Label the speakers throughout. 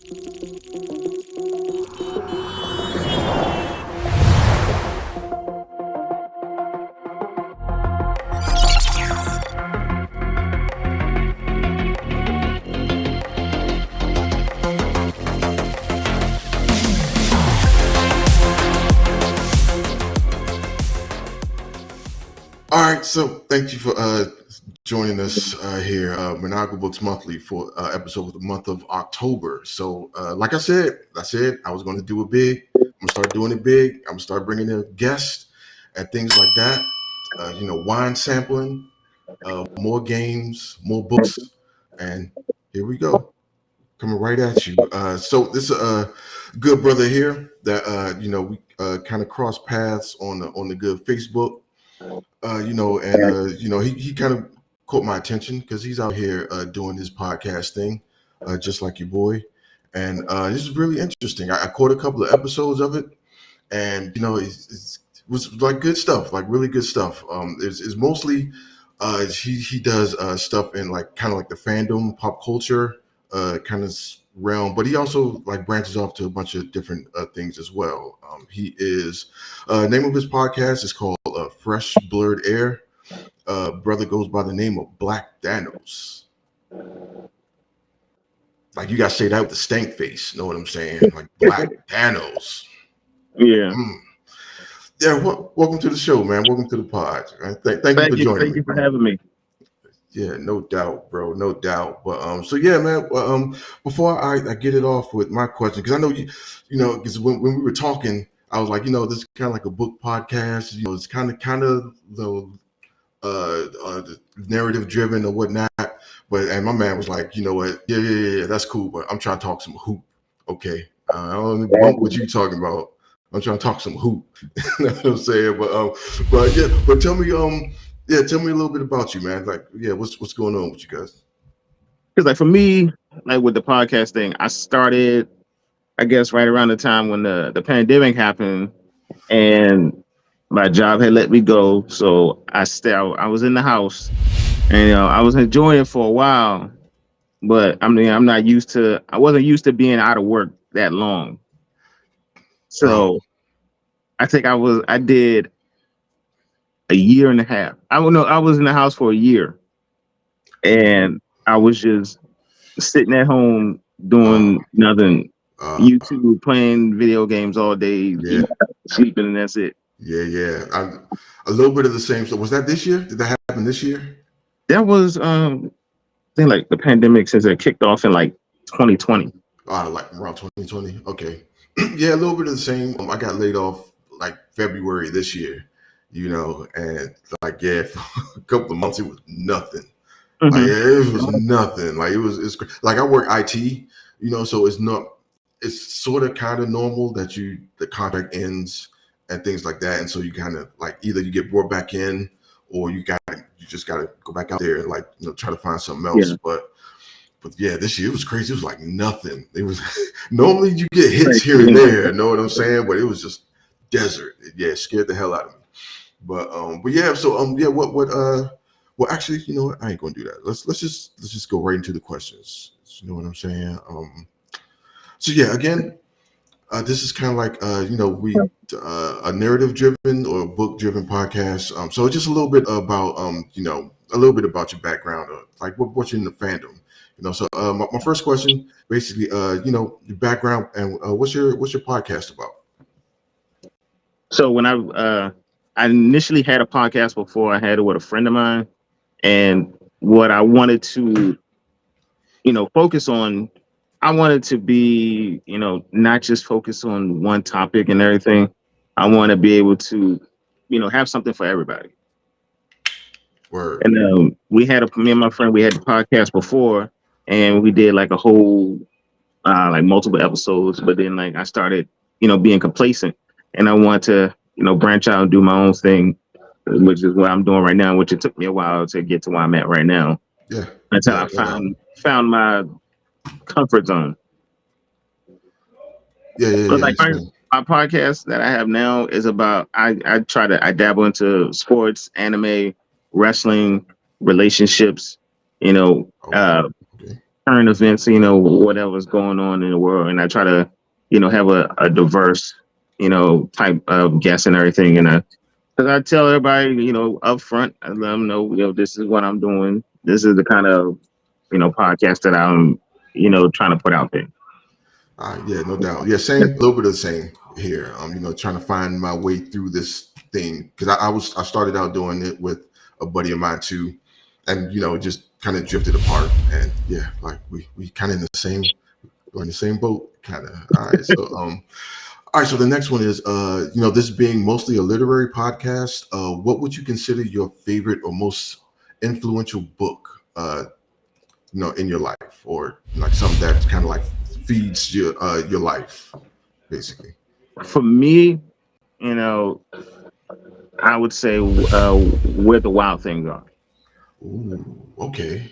Speaker 1: All right, so thank you for joining us here, Maniacal Books Monthly, for episode of the month of October. So, like I said I was going to do it big. I'm gonna start doing it big. I'm gonna start bringing in guests and things like that. Wine sampling, more games, more books, and here we go, coming right at you. So this is a good brother here that we kind of cross paths on the good Facebook. He kind of caught my attention because he's out here doing his podcast thing, just like your boy. And this is really interesting. I caught a couple of episodes of it, and it was like good stuff, like really good stuff. It's mostly he does stuff in like kind of like the fandom, pop culture kind of realm, but he also like branches off to a bunch of different things as well. He is name of his podcast is called Fresh Blurred Air. Brother goes by the name of Black Thanos. Like you gotta say that with the stank face. Know what I'm saying? Like Black Thanos.
Speaker 2: Yeah.
Speaker 1: Yeah. Welcome to the show, man. Welcome to the pod. Right? Thank you for joining me.
Speaker 2: Thank you for having me.
Speaker 1: Yeah, no doubt, bro, no doubt. But so yeah, man. Before I get it off with my question, because I know because when we were talking, I was like, this is kind of like a book podcast. It's kind of the narrative driven or whatnot. And my man was like, you know what? Yeah, that's cool. But I'm trying to talk some hoop. Okay, I don't know what you talking about. I'm trying to talk some hoop. You know what I'm saying? But tell me, tell me a little bit about you, man. Like, what's going on with you guys?
Speaker 2: Because like for me, like with the podcast thing, I started, I guess, right around the time when the pandemic happened, and my job had let me go. So I was in the house, and I was enjoying it for a while, but I wasn't used to being out of work that long. So I think I did a year and a half. I was in the house for a year, and I was just sitting at home doing nothing, YouTube, playing video games all day, sleeping, and that's it.
Speaker 1: Yeah. A little bit of the same. So was that this year? Did that happen this year?
Speaker 2: That was I think like the pandemic since it kicked off in like 2020.
Speaker 1: Like around 2020. Okay. Yeah, a little bit of the same. I got laid off like February this year, and like for a couple of months it was nothing.
Speaker 2: Mm-hmm.
Speaker 1: Like it was nothing. Like it's like I work IT, so it's sort of kind of normal that the contract ends and things like that, and so you kind of like either you get brought back in or you just gotta go back out there and like try to find something else. Yeah. But yeah, this year it was crazy. It was like nothing. It was normally you get hits here and there, know what I'm saying? But it was just desert. Yeah, it scared the hell out of me. But yeah, so well actually, you know what? I ain't gonna do that. Let's just go right into the questions. You know what I'm saying? So yeah, again, this is kind of like we a narrative driven or book driven podcast. So just a little bit about a little bit about your background, like what you're in the fandom. So my first question, basically, your background and what's your podcast about?
Speaker 2: So when I initially had a podcast before, I had it with a friend of mine, and what I wanted to, focus on, I wanted to be, not just focus on one topic and everything. I want to be able to, have something for everybody.
Speaker 1: Word.
Speaker 2: And me and my friend, we had the podcast before, and we did like a whole, like multiple episodes. But then like I started, being complacent, and I want to, branch out and do my own thing, which is what I'm doing right now. Which it took me a while to get to where I'm at right now.
Speaker 1: Yeah.
Speaker 2: Until I found my comfort zone.
Speaker 1: Yeah.
Speaker 2: But like my podcast that I have now is about I dabble into sports, anime, wrestling, relationships.
Speaker 1: Okay.
Speaker 2: current events, whatever's going on in the world, and I try to, have a diverse, type of guest and everything, and because I tell everybody, up front, I let them know, this is what I'm doing. This is the kind of, podcast that I'm, trying to put out there.
Speaker 1: Yeah, no doubt. Yeah, same, a little bit of the same here. Trying to find my way through this thing because I started out doing it with a buddy of mine too, and just kind of drifted apart. And yeah, like we kind of in the same, we're in the same boat, kind of. All right. So the next one is, this being mostly a literary podcast. What would you consider your favorite or most influential book? In your life, or like something that kind of like feeds your life, basically.
Speaker 2: For me, you know, I would say where the wild things are.
Speaker 1: Ooh, okay.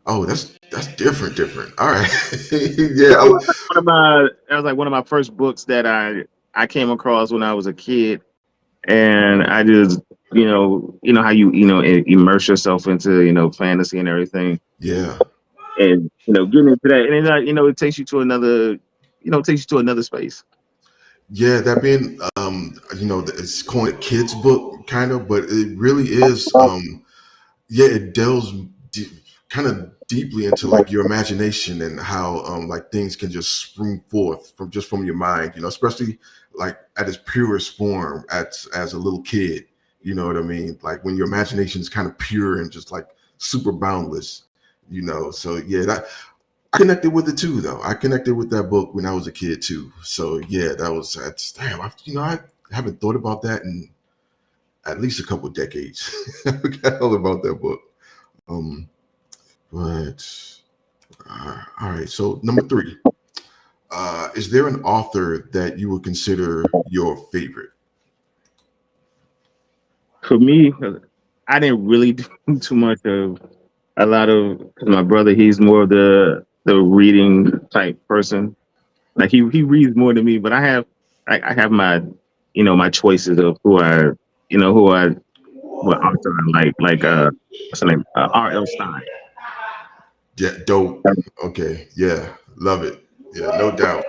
Speaker 1: Oh, that's different. Different. All right.
Speaker 2: That
Speaker 1: Yeah.
Speaker 2: was like one of my first books that I came across when I was a kid, and I just how immerse yourself into fantasy and everything,
Speaker 1: Yeah.
Speaker 2: and getting into that, and then it takes you to another, space.
Speaker 1: Yeah. That being, it's calling it kids book kind of, but it really is. Yeah, it delves kind of deeply into like your imagination and how like things can just spring forth from your mind, especially like at its purest form as a little kid. You know what I mean? Like when your imagination is kind of pure and just like super boundless. So yeah, that I connected with it too, though. I connected with that book when I was a kid too. So yeah, that's damn. I haven't thought about that in at least a couple of decades. I forgot all about that book. Um, but all right. So number three, is there an author that you would consider your favorite?
Speaker 2: For me, I didn't really do too much of a lot of, because my brother, he's more of the reading type person. Like he reads more than me, but I have my my choices of who I what author I like what's the name, R.L. Stein.
Speaker 1: Yeah, dope. Okay, yeah, love it. Yeah, no doubt.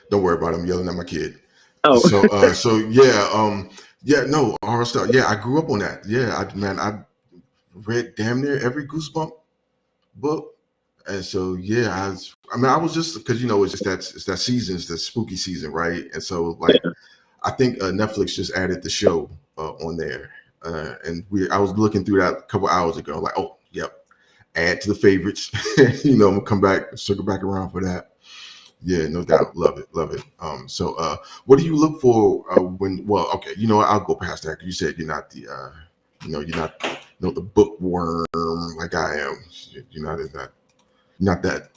Speaker 1: Don't worry about him yelling at my kid.
Speaker 2: Oh,
Speaker 1: So yeah, yeah, no, horror stuff. Yeah, I grew up on that. Yeah, I read damn near every Goosebump book. And so yeah, I was just because it's that season, it's the spooky season, right? And so like I think Netflix just added the show on there, and I was looking through that a couple hours ago. Like, oh, yep, add to the favorites. I'm gonna come back, circle back around for that. Yeah, no doubt, love it, love it. What do you look for when? Well, okay, I'll go past that. 'Cause you said you're not you're not, the bookworm like I am. You're not that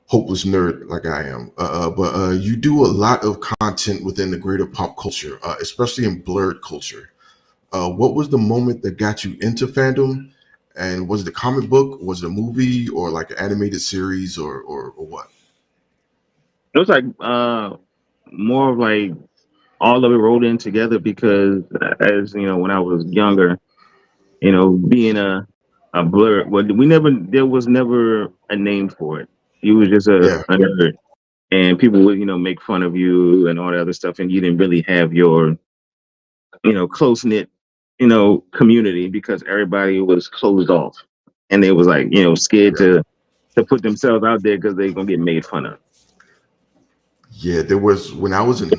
Speaker 1: hopeless nerd like I am. But you do a lot of content within the greater pop culture, especially in blurred culture. What was the moment that got you into fandom? And was it a comic book? Was it a movie or like an animated series or what?
Speaker 2: it was like more of like all of it rolled in together because as when I was younger, being a blur, well, there was never a name for it. You was just
Speaker 1: Yeah,
Speaker 2: a nerd, and people would make fun of you and all that other stuff, and you didn't really have your close knit community because everybody was closed off, and they was like scared
Speaker 1: yeah,
Speaker 2: to put themselves out there because they're gonna get made fun of.
Speaker 1: yeah. There was when I was in.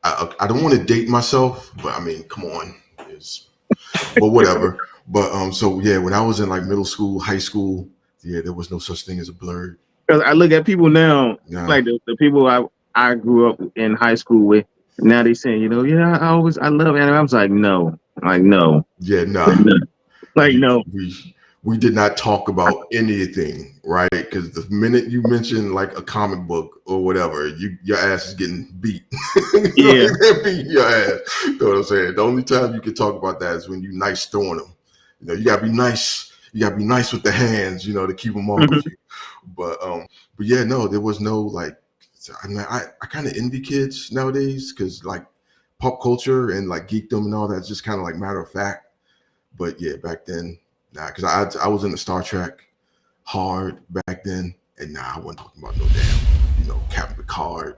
Speaker 1: I don't want to date myself, but I mean, come on, but whatever. But so yeah, when I was in like middle school, high school, yeah, there was no such thing as a blurred.
Speaker 2: Because I look at people now,
Speaker 1: Yeah,
Speaker 2: like the people I grew up in high school with. Now they saying, yeah, I love anime. I was like no,
Speaker 1: yeah, nah.
Speaker 2: like no, like
Speaker 1: we
Speaker 2: no.
Speaker 1: we did not talk about anything, right? Because the minute you mention like a comic book or whatever, your ass is getting beat.
Speaker 2: Yeah,
Speaker 1: They're beating your ass. You know what I'm saying? The only time you can talk about that is when you nice throwing them. You gotta be nice. You gotta be nice with the hands, to keep them off you. But yeah, no, there was no like. I kind of envy kids nowadays because like pop culture and like geekdom and all that's just kind of like matter of fact. But yeah, back then, nah, because I was into Star Trek, hard back then. And nah, I wasn't talking about no damn, Captain Picard.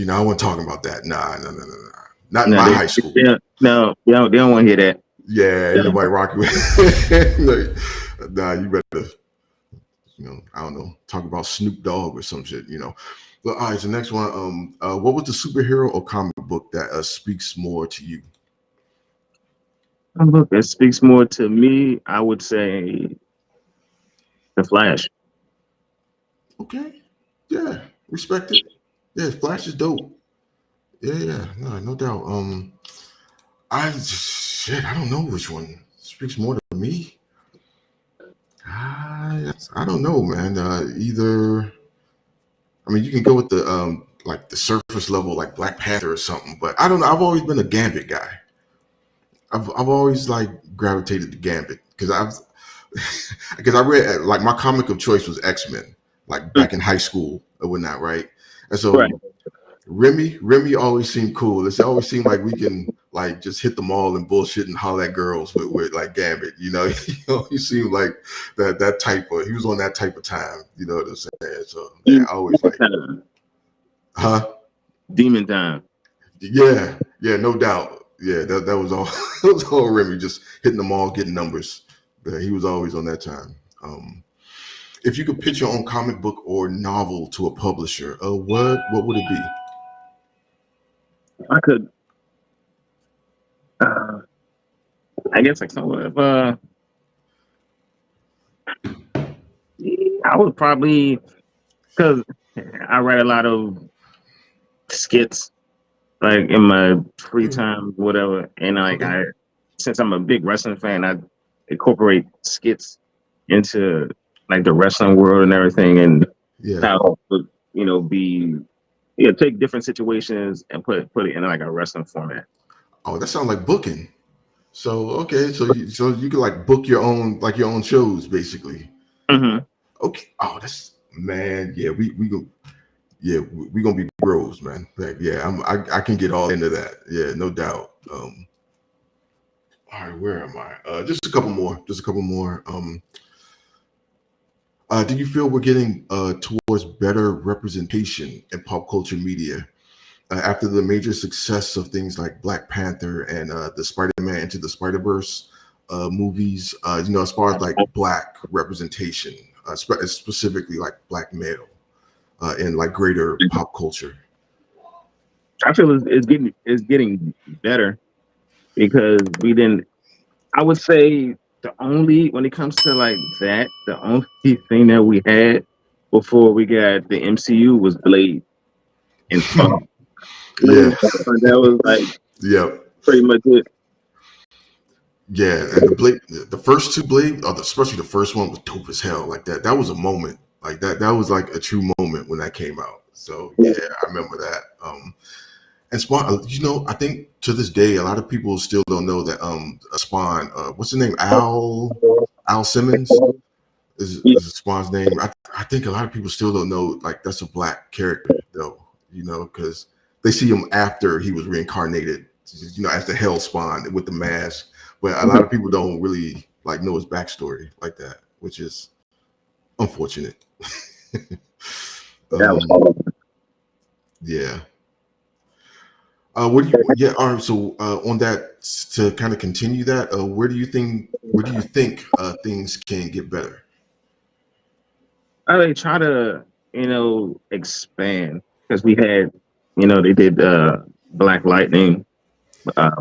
Speaker 1: I wasn't talking about that. Nah, no, no, no, no. Not in
Speaker 2: No,
Speaker 1: my high school.
Speaker 2: no, they don't want to hear that.
Speaker 1: Yeah, ain't nobody rocking with. Like, nah, you better, I don't know, talk about Snoop Dogg or some shit, But all right, so next one, what was the superhero or comic book that speaks more to you?
Speaker 2: A book that speaks more to me, I would say The Flash.
Speaker 1: Okay, yeah, respect it. Yeah, Flash is dope. Yeah, yeah, no doubt. I don't know which one speaks more to me. I don't know, man. Either, I mean, you can go with the like the surface level, like Black Panther or something, but I don't know. I've always been a Gambit guy. I've always like gravitated to Gambit because I've because I read like my comic of choice was X-Men, like back in high school or whatnot, right? And
Speaker 2: Right.
Speaker 1: so Remy always seemed cool. It always seemed like we can like just hit the mall and bullshit and holler at girls with like Gambit. He seemed like that type of. He was on that type of time. You know what I'm saying? So yeah, I always like,
Speaker 2: Time.
Speaker 1: huh?
Speaker 2: Demon Time.
Speaker 1: Yeah, yeah, no doubt. Yeah, that was all. That was all Remy, just hitting the mall, getting numbers. But he was always on that time. If you could pitch your own comic book or novel to a publisher, what would it be?
Speaker 2: I could, uh, I guess, like some of, I would probably, because I write a lot of skits, like in my free time, whatever. And like
Speaker 1: Okay.
Speaker 2: since I'm a big wrestling fan, I incorporate skits into like the wrestling world and everything, and
Speaker 1: Yeah.
Speaker 2: how it would, be, take different situations and put it in like a wrestling format.
Speaker 1: Oh, that sounds like booking. So okay, so you can like book your own shows basically.
Speaker 2: Hmm.
Speaker 1: Okay. Oh, that's man. Yeah, we go. Yeah, we gonna be bros, man. Like, yeah, I can get all into that. Yeah, no doubt. All right, where am I? Just a couple more. Just a couple more. Do you feel we're getting towards better representation in pop culture media after the major success of things like Black Panther and the Spider-Man Into the Spider-Verse movies? As far as like black representation, specifically like black male in like greater pop culture.
Speaker 2: I feel it's getting better because we didn't. I would say the only when it comes to like that, the only thing that we had before we got the MCU was Blade and Spawn.
Speaker 1: Yeah.
Speaker 2: That was like
Speaker 1: Yep.
Speaker 2: pretty much it.
Speaker 1: Yeah, and the first two Blade, especially the first one, was dope as hell. Like that was a moment. Like that was like a true moment when that came out. So yeah, I remember that. And Spawn, I think to this day, a lot of people still don't know that Spawn. What's his name? Al Simmons is Spawn's name. I think a lot of people still don't know like that's a black character though. Because they see him after he was reincarnated. As the Hell Spawn with the mask. But a lot of people don't really like know his backstory like that, which is unfortunate.
Speaker 2: That was
Speaker 1: um, yeah. What do you? Yeah. All right. So on that, to kind of continue that, where do you think things can get better?
Speaker 2: they try to expand because we had they did Black Lightning,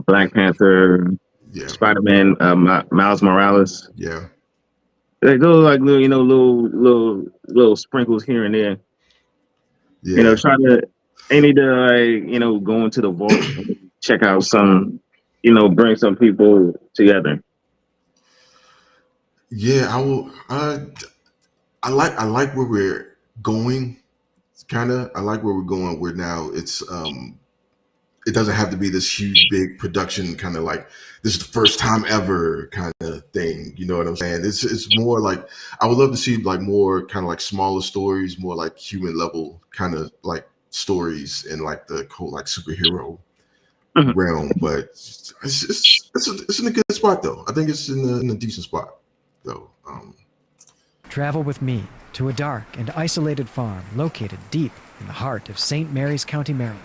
Speaker 2: Black Panther,
Speaker 1: Yeah.
Speaker 2: Spider-Man, Miles Morales.
Speaker 1: Yeah.
Speaker 2: Like those like little little sprinkles here and there.
Speaker 1: Yeah.
Speaker 2: Try to they need to like go into the vault and check out some bring some people together.
Speaker 1: Yeah. I will. I like where we're going. Kind of. I like where we're going. Where now it doesn't have to be this huge big production kind of like this is the first time ever kind of thing. You know what I'm saying? It's more like I would love to see like more kind of like smaller stories, more like human level kind of like stories in like the whole like superhero
Speaker 2: Mhm.
Speaker 1: realm. But it's in a good spot though. I think it's in a decent spot though.
Speaker 3: Travel with me to a dark and isolated farm located deep in the heart of St. Mary's County, Maryland,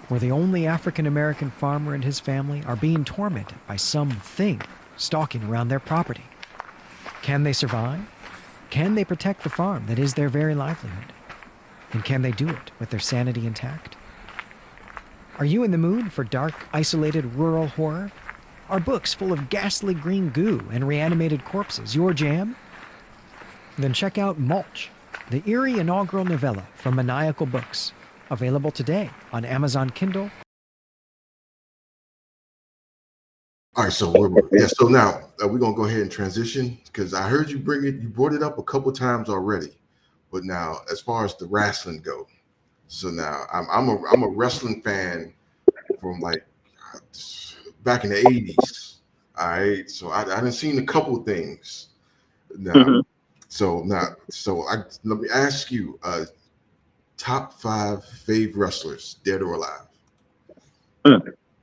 Speaker 3: where the only African-American farmer and his family are being tormented by something stalking around their property. Can they survive? Can they protect the farm that is their very livelihood? And can they do it with their sanity intact? Are you in the mood for dark, isolated rural horror? Are books full of ghastly green goo and reanimated corpses your jam? Then check out Mulch, the eerie inaugural novella from Maniacal Books, available today on Amazon Kindle.
Speaker 1: All right, so so now we're gonna go ahead and transition because I heard you brought it up a couple times already, but now as far as the wrestling go, so now I'm a wrestling fan from like back in the '80s. All right, so I done seen a couple things now. Let me ask you, top 5 fave wrestlers, dead or alive?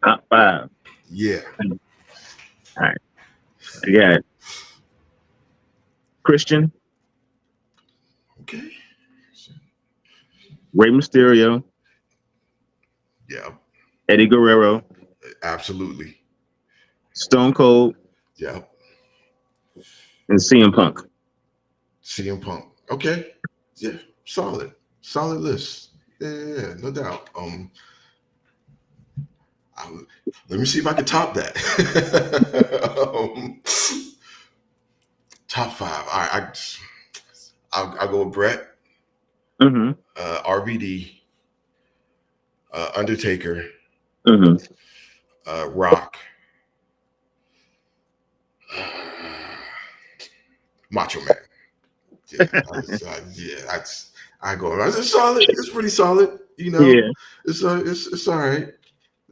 Speaker 2: Top 5.
Speaker 1: Yeah.
Speaker 2: All right. I got Christian.
Speaker 1: Okay.
Speaker 2: Rey Mysterio.
Speaker 1: Yeah.
Speaker 2: Eddie Guerrero.
Speaker 1: Absolutely.
Speaker 2: Stone Cold.
Speaker 1: Yeah.
Speaker 2: And CM Punk.
Speaker 1: CM Punk. Okay. Yeah. Solid list. Yeah, no doubt. Let me see if I can top that. Top 5. All right. I'll go with Brett.
Speaker 2: Mm-hmm.
Speaker 1: RVD. Undertaker.
Speaker 2: Mm-hmm.
Speaker 1: Rock. Macho Man. Yeah, I go. It's solid. It's pretty solid. You know,
Speaker 2: Yeah.
Speaker 1: It's all right.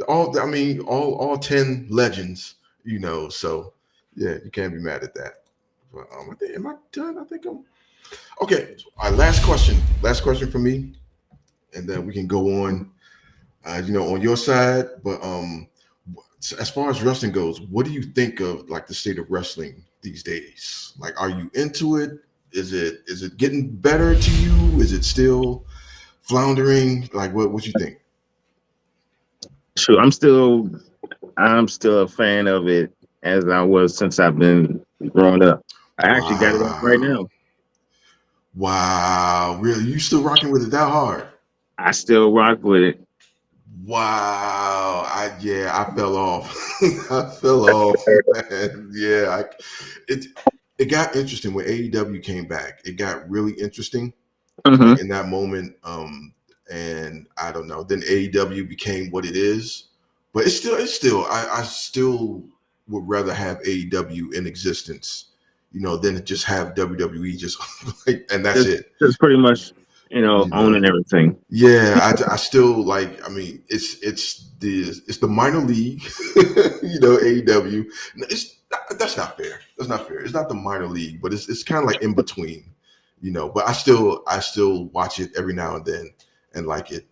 Speaker 1: All 10 legends. You know, so yeah, you can't be mad at that. But am I done? I think I'm okay. All right, last question. Last question for me, and then we can go on. On your side, but as far as wrestling goes, what do you think of like the state of wrestling these days? Like, are you into it? Is it getting better to you? Is it still floundering? Like, what you think?
Speaker 2: Sure. I'm still a fan of it as I was since I've been growing up. I actually got it up right now.
Speaker 1: Wow, really? You still rocking with it that hard?
Speaker 2: I still rock with it.
Speaker 1: Wow. I fell off. I fell off, man. Yeah, it got interesting when AEW came back. It got really interesting,
Speaker 2: Mm-hmm.
Speaker 1: like in that moment. And I don't know. Then AEW became what it is, but it's still. I still would rather have AEW in existence, than just have WWE just and that's it.
Speaker 2: It's pretty much, owning everything.
Speaker 1: Yeah, I still like. I mean, it's the minor league, AEW. That's not fair. That's not fair. It's not the minor league, but it's kind of like in between, But I still watch it every now and then and like it.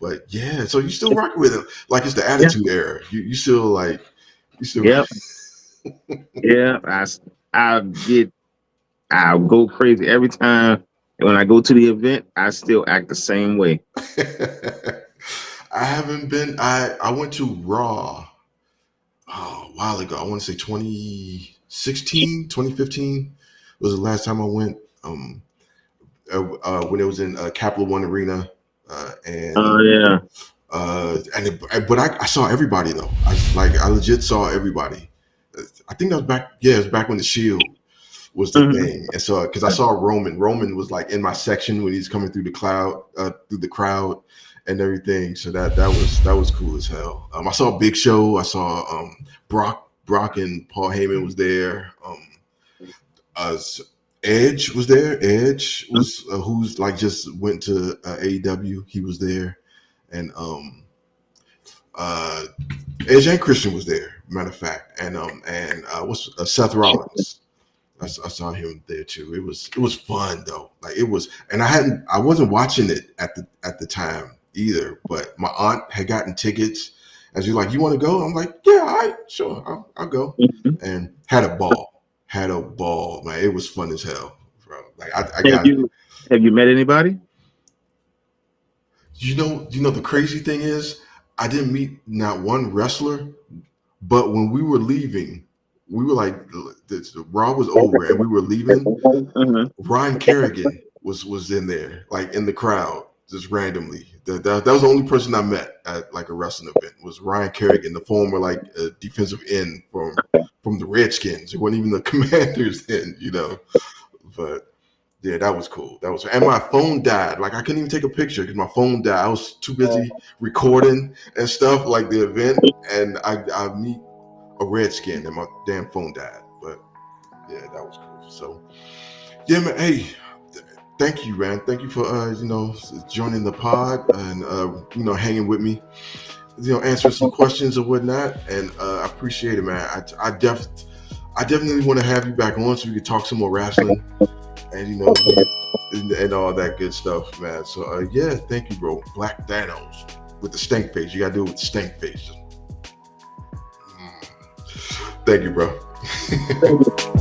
Speaker 1: But yeah, so you still rock with it, like it's the Attitude Era. You still like you still.
Speaker 2: Yep. Yeah, I'll go crazy every time. And when I go to the event, I still act the same way.
Speaker 1: I haven't been. I went to Raw a while ago. I want to say 2016, 2015 was the last time I went. When it was in Capital One Arena,
Speaker 2: Yeah.
Speaker 1: But I saw everybody though. I legit saw everybody. I think that was back. Yeah, it was back when the Shield was the thing, and so because I saw Roman was like in my section when he's coming through the crowd and everything. So that was cool as hell. I saw Big Show. I saw Brock and Paul Heyman was there. Edge was there. Edge was who's like just went to AEW. He was there, and Edge and Christian was there. Matter of fact, and what's Seth Rollins. I saw him there too. It was fun though. Like it was, and I wasn't watching it at the time either. But my aunt had gotten tickets, and she's like, "You want to go?" I'm like, "Yeah, all right, sure, I'll go."
Speaker 2: Mm-hmm.
Speaker 1: And had a ball, man. It was fun as hell. bro. Like I got
Speaker 2: Have you met anybody?
Speaker 1: you know the crazy thing is I didn't meet not one wrestler, but when we were leaving, we were like the Raw was over and we were leaving.
Speaker 2: Mhm.
Speaker 1: Ryan Kerrigan was in there, like in the crowd, just randomly. That was the only person I met at like a wrestling event was Ryan Kerrigan, the former like defensive end from the Redskins. It wasn't even the Commanders then, you know. But yeah, that was cool. That was, and my phone died. Like I couldn't even take a picture because my phone died. I was too busy recording and stuff like the event, and I meet a Redskin and my damn phone died. But yeah, that was cool. So yeah, man. Hey, thank you, man. Thank you for joining the pod and hanging with me. Answering some questions or whatnot, and I appreciate it, man. I definitely want to have you back on so we can talk some more wrestling and and all that good stuff, man. So yeah, thank you, bro. Black Thanos with the stink face. You gotta do it with the stink face. Thank you, bro.